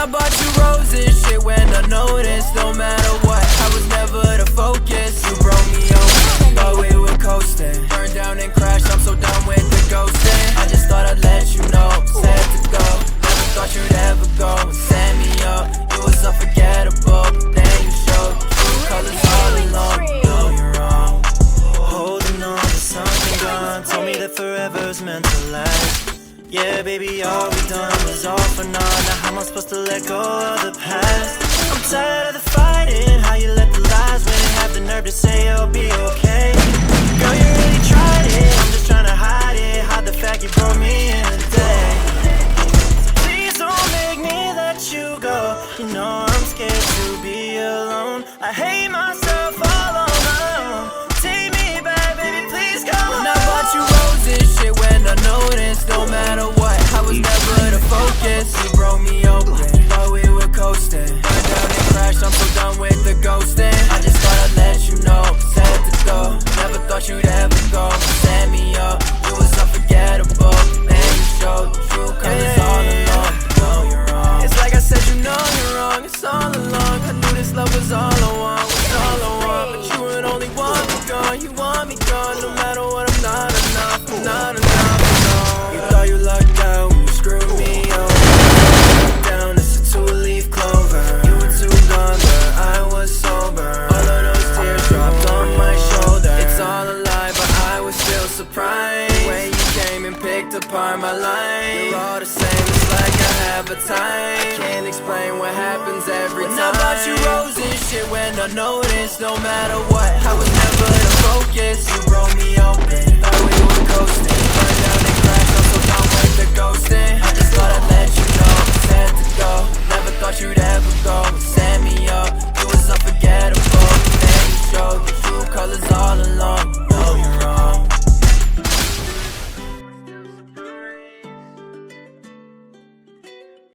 I bought you roses, shit went unnoticed. No matter what, I was never the focus. You broke me over, thought we were coasting. Burned down and crashed, I'm so done with the ghosting. I just thought I'd let you know, sad to go. Never thought you'd ever go and set me up. It was unforgettable, then you showed true colors all along. No, you're wrong. Holding on to something gone. Told me that forever's meant to last. Yeah, baby, all we done was all for naught. Now how am I supposed to let go of the past? I'm tired of the fighting, how you let the lies win. Have the nerve to say you'll be okay. Girl, you really tried it, I'm just trying to hide it. Hide the fact you brought me in today. Please don't make me let you go. You know I'm scared to be alone. I hate myself all on my own. Take me back, baby, please come on. When I bought you roses, shit went unnoticed. No matter what, I was never the focus. You broke me open, thought we were coasting. Burned down and crashed, I'm so done with the ghosting. I just thought I'd let you know, sad to go. Never thought you'd ever go, set me up. It was unforgettable, man, you showed true colors all along. No, you're wrong. It's like I said, you know you're wrong. It's all along, I knew this love was all I want, was all I want. But you would only want me gone, you want me gone. No matter what, I'm not enough, I'm not enough, no. You thought you lucked out when you screwed me over. Down, it's a two-leaf clover. You were too gone, but I was sober. All of those tears dropped on my shoulder. It's all a lie, but I was still surprised when you came and picked apart my life. You're all the same, it's like I have a type. Can't explain what happens every time. When I bought you roses, shit went unnoticed. No matter what, I was never the focus.